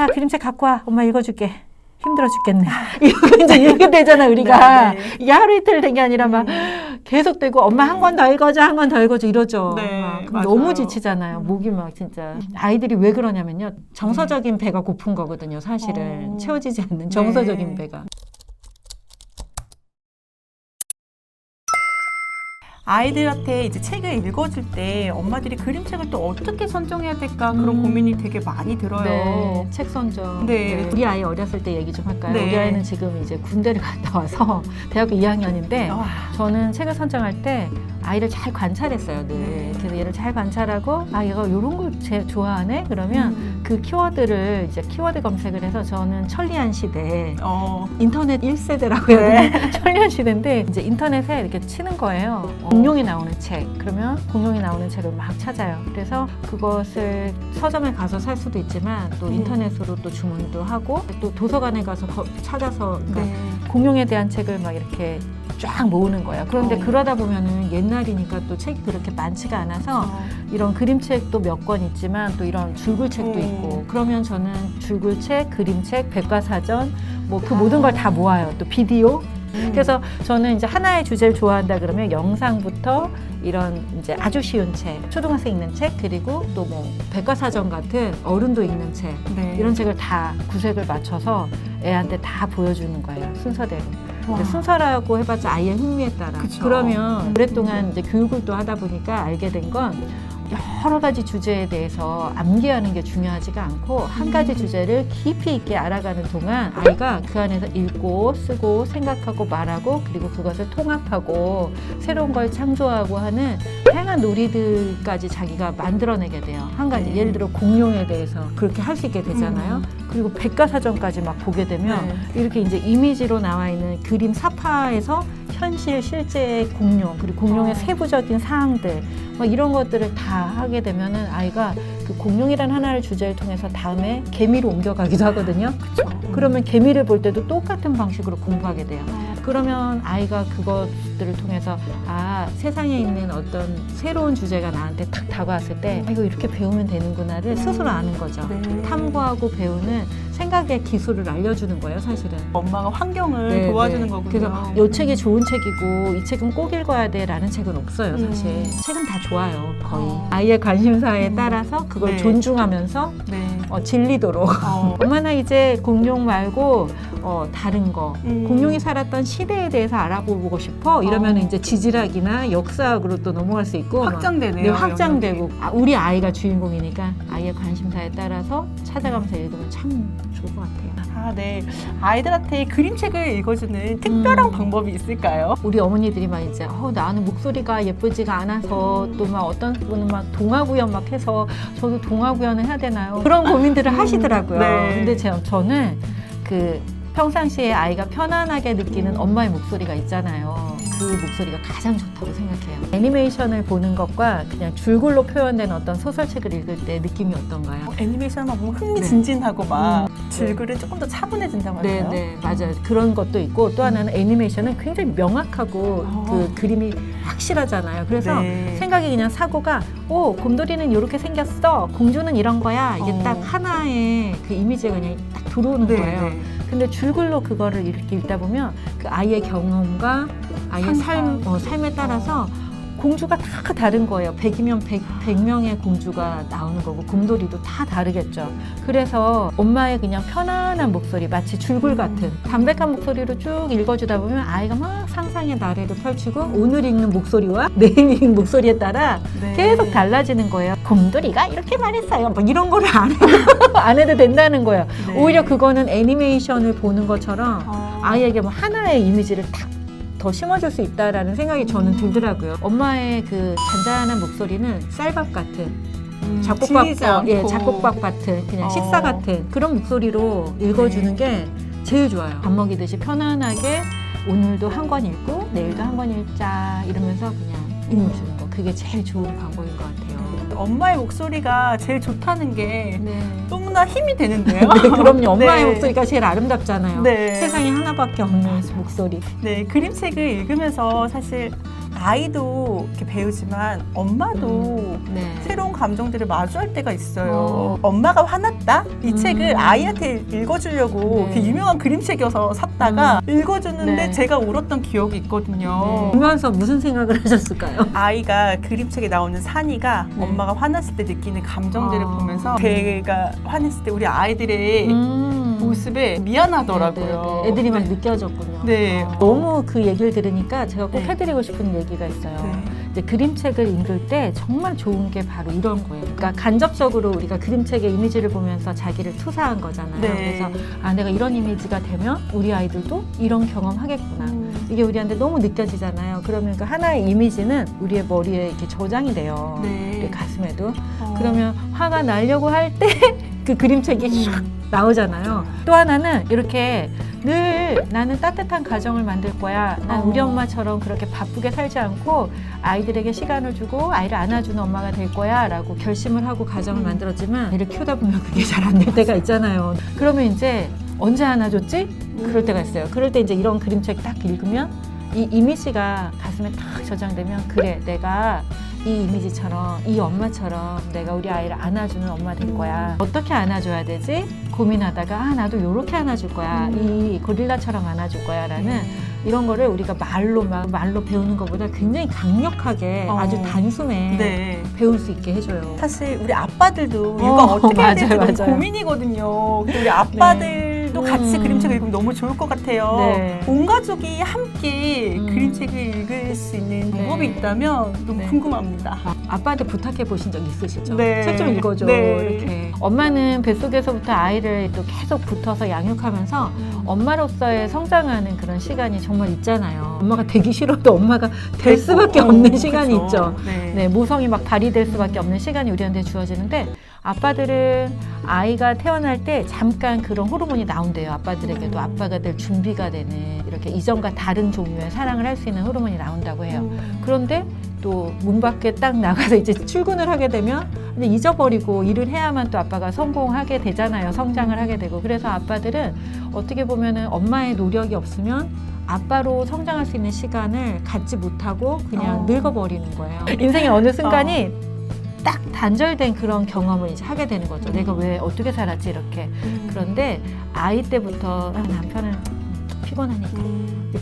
자, 그림책 갖고 와. 엄마 읽어줄게. 힘들어 죽겠네. 이거 이제 읽게 되잖아, 우리가. 네, 네. 이게 하루 이틀 된 게 아니라 막 계속 되고, 엄마 한 권 더 읽어줘, 한 권 더 읽어줘, 이러죠. 네, 막. 그럼 맞아요. 너무 지치잖아요. 목이 막 진짜. 아이들이 왜 그러냐면요. 정서적인 배가 고픈 거거든요, 사실은. 채워지지 않는 정서적인 네. 배가. 아이들한테 이제 책을 읽어줄 때 엄마들이 그림책을 또 어떻게 선정해야 될까 그런 고민이 되게 많이 들어요. 네, 책 선정. 네. 우리 아이 어렸을 때 얘기 좀 할까요? 네. 우리 아이는 지금 이제 군대를 갔다 와서 대학교 2학년인데 와. 저는 책을 선정할 때 아이를 잘 관찰했어요, 늘. 네. 그래서 얘를 잘 관찰하고 아, 얘가 이런 걸 좋아하네? 그러면 그 키워드를 이제 키워드 검색을 해서 저는 천리안 시대 인터넷 1세대라고 해야 되나? 천리안 시대인데 이제 인터넷에 이렇게 치는 거예요. 공룡이 나오는 책. 그러면 공룡이 나오는 책을 막 찾아요. 그래서 그것을 서점에 가서 살 수도 있지만 또 인터넷으로 또 주문도 하고 또 도서관에 가서 찾아서 그러니까 네. 공룡에 대한 책을 막 이렇게 쫙 모으는 거예요. 그런데 그러다 보면은 옛날이니까 또 책이 그렇게 많지가 않아서 이런 그림책도 몇 권 있지만 또 이런 줄글책도 있고 그러면 저는 줄글책, 그림책, 백과사전 뭐 그 모든 걸 다 모아요. 또 비디오. 그래서 저는 이제 하나의 주제를 좋아한다 그러면 영상부터 이런 이제 아주 쉬운 책, 초등학생 읽는 책, 그리고 또 뭐 백과사전 같은 어른도 읽는 책 네. 이런 책을 다 구색을 맞춰서 애한테 다 보여주는 거예요. 순서대로. 근데 순서라고 해봤자 아이의 흥미에 따라. 그쵸. 그러면 오랫동안 이제 교육을 또 하다 보니까 알게 된 건 여러 가지 주제에 대해서 암기하는 게 중요하지가 않고 한 가지 주제를 깊이 있게 알아가는 동안 아이가 그 안에서 읽고 쓰고 생각하고 말하고 그리고 그것을 통합하고 새로운 걸 창조하고 하는 다양한 놀이들까지 자기가 만들어내게 돼요. 한 가지 예를 들어 공룡에 대해서 그렇게 할 수 있게 되잖아요. 그리고 백과사전까지 막 보게 되면 이렇게 이제 이미지로 나와 있는 그림 사파에서 현실 실제의 공룡 그리고 공룡의 세부적인 사항들 막 이런 것들을 다 하게 되면은 아이가 그 공룡이란 하나의 주제를 통해서 다음에 개미로 옮겨가기도 하거든요. 그러면 개미를 볼 때도 똑같은 방식으로 공부하게 돼요. 그러면 아이가 그것들을 통해서 아 세상에 있는 어떤 새로운 주제가 나한테 탁 다가왔을 때 아, 이거 이렇게 배우면 되는구나를 스스로 아는 거죠. 탐구하고 배우는 생각의 기술을 알려주는 거예요, 사실은. 엄마가 환경을 도와주는 거군요. 그래서 이 책이 좋은 책이고 이 책은 꼭 읽어야 돼라는 책은 없어요, 사실. 책은 다 좋아요, 거의. 아이의 관심사에 따라서 그걸 존중하면서 질리도록. 엄마 나 이제 공룡 말고 다른 거. 공룡이 살았던 시대에 대해서 알아보고 싶어. 이러면 이제 지질학이나 역사학으로 또 넘어갈 수 있고. 확장되네요. 네, 확장되고. 우리 아이가 주인공이니까 아이의 관심사에 따라서 찾아가면서 읽으면 참 좋을 것 같아요. 아, 네. 아이들한테 그림책을 읽어주는 특별한 방법이 있을까요? 우리 어머니들이 막 이제 나는 목소리가 예쁘지가 않아서 또 막 어떤 분은 막 동화구연 막 해서 저도 동화구연을 해야 되나요? 그런 고민들을 하시더라고요. 네. 근데 저는 그 평상시에 아이가 편안하게 느끼는 엄마의 목소리가 있잖아요. 그 목소리가 가장 좋다고 생각해요. 애니메이션을 보는 것과 그냥 줄글로 표현된 어떤 소설책을 읽을 때 느낌이 어떤가요? 애니메이션만 보면 흥미진진하고 막 줄글은 조금 더 차분해진다고 하나요? 네, 맞아요. 그런 것도 있고 또 하나는 애니메이션은 굉장히 명확하고 그 그림이 확실하잖아요. 그래서 생각이 그냥 사고가 곰돌이는 이렇게 생겼어. 공주는 이런 거야. 이게 딱 하나의 그 이미지가 그냥 딱 들어오는 거예요. 근데 줄글로 그거를 이렇게 읽다 보면 그 아이의 경험과 아이의 삶에 따라서 공주가 다 다른 거예요. 100이면 100명의 공주가 나오는 거고 곰돌이도 다 다르겠죠. 그래서 엄마의 그냥 편안한 목소리 마치 줄글 같은 담백한 목소리로 쭉 읽어주다 보면 아이가 막 상상의 나래를 펼치고 오늘 읽는 목소리와 내일 읽는 목소리에 따라 계속 달라지는 거예요. 곰돌이가 이렇게 말했어요. 막 이런 거를 안 해도 된다는 거예요. 오히려 그거는 애니메이션을 보는 것처럼 아이에게 뭐 하나의 이미지를 딱 더 심어줄 수 있다라는 생각이 저는 들더라고요. 엄마의 그 잔잔한 목소리는 쌀밥 같은 잡곡밥 같은 그냥 식사 같은 그런 목소리로 읽어주는 게 제일 좋아요. 밥 먹이듯이 편안하게 오늘도 한 권 읽고 내일도 한 권 읽자 이러면서 그냥 읽어주는 거. 그게 제일 좋은 방법인 것 같아요. 엄마의 목소리가 제일 좋다는 게 너무나 힘이 되는데요. 네, 그럼요. 엄마의 목소리가 제일 아름답잖아요. 네. 세상에 하나밖에 없는 목소리. 네, 그림책을 읽으면서 사실 아이도 이렇게 배우지만 엄마도 네. 새로운 감정들을 마주할 때가 있어요. 엄마가 화났다? 이 책을 아이한테 읽어주려고 네. 이렇게 유명한 그림책이어서 샀다가 읽어주는데 네. 제가 울었던 기억이 있거든요. 보면서 무슨 생각을 하셨을까요? 아이가 그림책에 나오는 산이가 네. 엄마가 화났을 때 느끼는 감정들을 아. 보면서 걔가 화냈을 때 우리 아이들의 모습에 미안하더라고요. 네. 애들이 막 느껴졌군요. 네. 너무 그 얘기를 들으니까 제가 꼭 네. 해드리고 싶은 얘기가 있어요. 네. 이제 그림책을 읽을 때 정말 좋은 게 바로 이런 거예요. 그러니까 간접적으로 우리가 그림책의 이미지를 보면서 자기를 투사한 거잖아요. 네. 그래서 아, 내가 이런 이미지가 되면 우리 아이들도 이런 경험하겠구나. 이게 우리한테 너무 느껴지잖아요. 그러면 그 하나의 이미지는 우리의 머리에 이렇게 저장이 돼요. 네. 우리 가슴에도. 그러면 화가 나려고 할 때 그 그림책이 샥 나오잖아요. 또 하나는 이렇게 늘 나는 따뜻한 가정을 만들 거야. 난 우리 엄마처럼 그렇게 바쁘게 살지 않고 아이들에게 시간을 주고 아이를 안아주는 엄마가 될 거야 라고 결심을 하고 가정을 만들었지만 아이를 키우다 보면 그게 잘 안 될 때가 있잖아요. 그러면 이제 언제 안아줬지? 그럴 때가 있어요. 그럴 때 이제 이런 그림책 딱 읽으면 이 이미지가 가슴에 딱 저장되면 그래, 내가 이 이미지처럼 이 엄마처럼 내가 우리 아이를 안아주는 엄마 될 거야. 어떻게 안아줘야 되지? 고민하다가 아, 나도 요렇게 안아줄 거야. 이 고릴라처럼 안아줄 거야 라는 이런 거를 우리가 말로 배우는 것보다 굉장히 강력하게 아주 단숨에 네. 배울 수 있게 해줘요. 사실 우리 아빠들도 육아 어떻게 해야 될지 맞아요, 너무 맞아요. 고민이거든요. 근데 우리 아빠들도 같이 그림책을 읽으면 너무 좋을 것 같아요. 네. 온 가족이 함께 그림책을 읽을 수 있는 방법이 있다면 너무 네. 궁금합니다. 아빠한테 부탁해 보신 적 있으시죠? 네. 책 좀 읽어줘. 네. 이렇게. 엄마는 뱃속에서부터 아이를 또 계속 붙어서 양육하면서 엄마로서의 성장하는 그런 시간이 정말 있잖아요. 엄마가 되기 싫어도 엄마가 될 수밖에 없는 시간이 그쵸. 있죠. 네. 네, 모성이 막 발휘될 수밖에 없는 시간이 우리한테 주어지는데 아빠들은 아이가 태어날 때 잠깐 그런 호르몬이 나온대요. 아빠들에게도 아빠가 될 준비가 되는 이렇게 이전과 다른 종류의 사랑을 할 수 있는 호르몬이 나온다고 해요. 그런데 또 문 밖에 딱 나가서 이제 출근을 하게 되면 이제 잊어버리고 일을 해야만 또 아빠가 성공하게 되잖아요. 성장을 하게 되고. 그래서 아빠들은 어떻게 보면은 엄마의 노력이 없으면 아빠로 성장할 수 있는 시간을 갖지 못하고 그냥 늙어버리는 거예요. 인생의 어느 순간이 딱 단절된 그런 경험을 이제 하게 되는 거죠. 내가 왜 어떻게 살았지 이렇게. 그런데 아이 때부터 아, 남편은 피곤하니까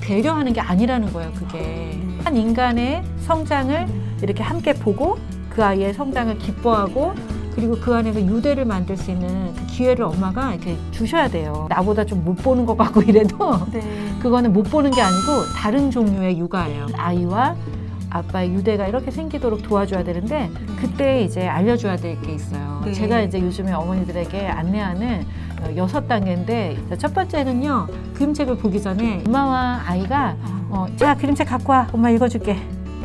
배려하는 게 아니라는 거예요. 그게 한 인간의 성장을 이렇게 함께 보고 그 아이의 성장을 기뻐하고 그리고 그 안에서 유대를 만들 수 있는 그 기회를 엄마가 이렇게 주셔야 돼요. 나보다 좀 못 보는 것 같고 이래도 네. 그거는 못 보는 게 아니고 다른 종류의 육아예요. 아이와 아빠의 유대가 이렇게 생기도록 도와줘야 되는데 그때 이제 알려줘야 될 게 있어요. 네. 제가 이제 요즘에 어머니들에게 안내하는 6단계인데 첫 번째는요. 그림책을 보기 전에 엄마와 아이가 자 그림책 갖고 와. 엄마 읽어줄게.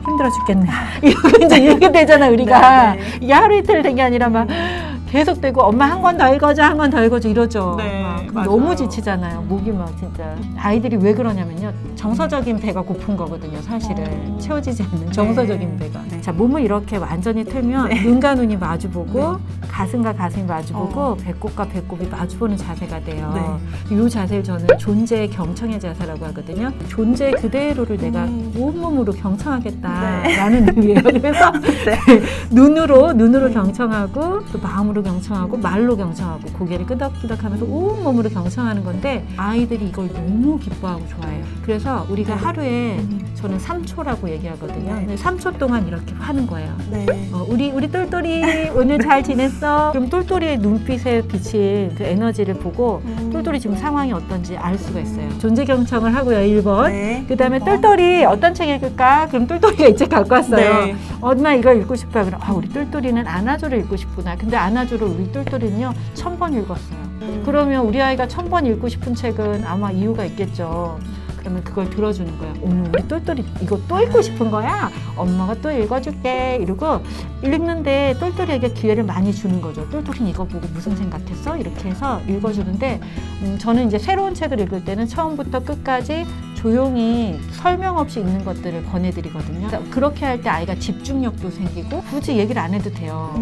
힘들어 죽겠네. 이러고 이제 읽게 되잖아 우리가. 네, 네. 이게 하루 이틀 된 게 아니라 막 계속 되고 엄마 한 권 더 읽어줘 한 권 더 읽어줘 이러죠. 네, 막 그럼 맞아요. 너무 지치잖아요. 목이 막 진짜. 아이들이 왜 그러냐면요. 정서적인 배가 고픈 거거든요. 사실은 채워지지 않는 정서적인 배가. 네. 자 몸을 이렇게 완전히 틀면 눈과 눈이 마주보고 가슴과 가슴이 마주보고 배꼽과 배꼽이 마주보는 자세가 돼요. 이 자세를 저는 존재의 경청의 자세라고 하거든요. 존재 그대로를 내가 온몸으로 경청하겠다라는 의미예요. 그래서 눈으로 경청하고 또 마음으로 경청하고 말로 경청하고 고개를 끄덕끄덕하면서 온몸으로 경청하는 건데 아이들이 이걸 너무 기뻐하고 좋아해요. 그래서 우리가 하루에 저는 3초라고 얘기하거든요. 네. 3초 동안 이렇게 하는 거예요. 네. 우리 똘똘이 오늘 잘 지냈어? 그럼 똘똘이의 눈빛에 비친 그 에너지를 보고 똘똘이 지금 상황이 어떤지 알 수가 있어요. 존재 경청을 하고요. 1번. 네. 그다음에 똘똘이 어떤 책 읽을까? 그럼 똘똘이가 이 책 갖고 왔어요. 네. 엄마 이거 읽고 싶어요. 그럼 우리 똘똘이는 안아줘를 읽고 싶구나. 근데 안아줘를 우리 똘똘이는요 1000번 읽었어요. 그러면 우리 아이가 1000번 읽고 싶은 책은 아마 이유가 있겠죠. 그러면 그걸 들어주는 거야. 오늘 우리 똘똘이 이거 또 읽고 싶은 거야? 엄마가 또 읽어줄게. 이러고 읽는데 똘똘이에게 기회를 많이 주는 거죠. 똘똘이는 이거 보고 무슨 생각했어? 이렇게 해서 읽어주는데 저는 이제 새로운 책을 읽을 때는 처음부터 끝까지 조용히 설명 없이 읽는 것들을 권해드리거든요. 그렇게 할 때 아이가 집중력도 생기고 굳이 얘기를 안 해도 돼요.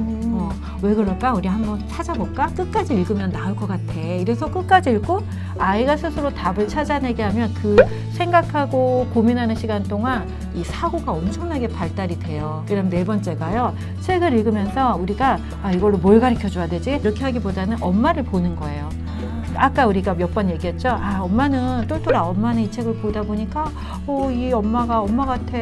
왜 그럴까? 우리 한번 찾아볼까? 끝까지 읽으면 나올 것 같아. 이래서 끝까지 읽고 아이가 스스로 답을 찾아내게 하면 그 생각하고 고민하는 시간 동안 이 사고가 엄청나게 발달이 돼요. 그럼 네 번째가요. 책을 읽으면서 우리가 이걸로 뭘 가르쳐 줘야 되지? 이렇게 하기보다는 엄마를 보는 거예요. 아까 우리가 몇 번 얘기했죠. 엄마는 똘똘아 엄마는 이 책을 보다 보니까 이 엄마가 엄마 같아.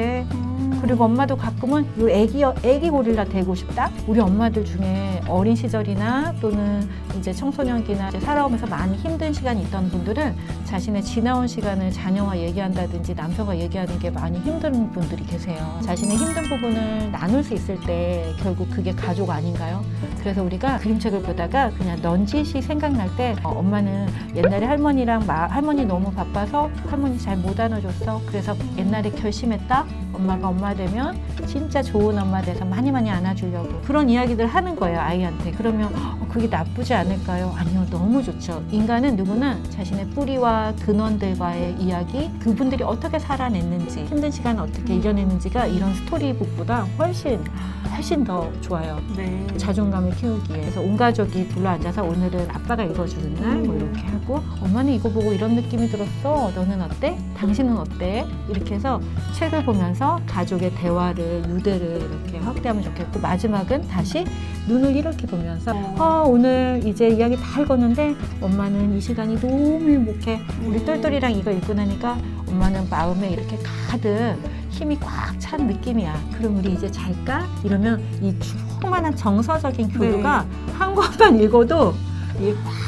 그리고 엄마도 가끔은 이 애기 고릴라 되고 싶다. 우리 엄마들 중에 어린 시절이나 또는 이제 청소년기나 이제 살아오면서 많이 힘든 시간이 있던 분들은 자신의 지나온 시간을 자녀와 얘기한다든지 남편과 얘기하는 게 많이 힘든 분들이 계세요. 자신의 힘든 부분을 나눌 수 있을 때 결국 그게 가족 아닌가요? 그래서 우리가 그림책을 보다가 그냥 넌지시 생각날 때 엄마는 옛날에 할머니 너무 바빠서 할머니 잘 못 안아줬어. 그래서 옛날에 결심했다. 엄마가 엄마 되면 진짜 좋은 엄마 돼서 많이 안아주려고 그런 이야기들 하는 거예요 아이한테. 그러면 그게 나쁘지 않을까요? 아니요, 너무 좋죠. 인간은 누구나 자신의 뿌리와 근원들과의 이야기, 그분들이 어떻게 살아냈는지, 힘든 시간을 어떻게 이겨냈는지가 이런 스토리북보다 훨씬 더 좋아요. 네. 자존감을 키우기에. 그래서 온 가족이 둘러앉아서 오늘은 아빠가 읽어주는 날 뭐 이렇게 하고, 엄마는 이거 보고 이런 느낌이 들었어. 너는 어때? 당신은 어때? 이렇게 해서 책을 보면서 가족의 대화를, 유대를 이렇게 확대하면 좋겠고, 마지막은 다시 눈을 이렇게 보면서 오늘 이제 이야기 다 읽었는데 엄마는 이 시간이 너무 행복해. 우리 똘똘이랑 이거 읽고 나니까 엄마는 마음에 이렇게 가득 힘이 꽉 찬 느낌이야. 그럼 우리 이제 잘까? 이러면 이 충만한 정서적인 교류가 한 권만 읽어도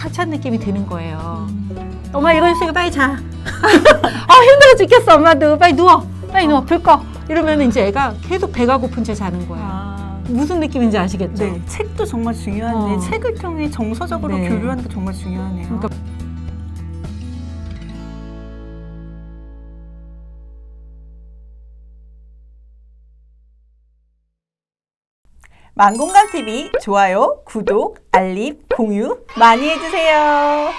꽉 찬 느낌이 드는 거예요. 엄마 읽어줬으니까 빨리 자. 힘들어 죽겠어 엄마도. 빨리 누워. 불 꺼. 이러면 이제 애가 계속 배가 고픈 채 자는 거예요. 무슨 느낌인지 아시겠죠? 네, 책도 정말 중요한데 책을 통해 정서적으로 교류하는 게 정말 중요하네요. 그러니까 만공감 TV 좋아요, 구독, 알림, 공유 많이 해주세요.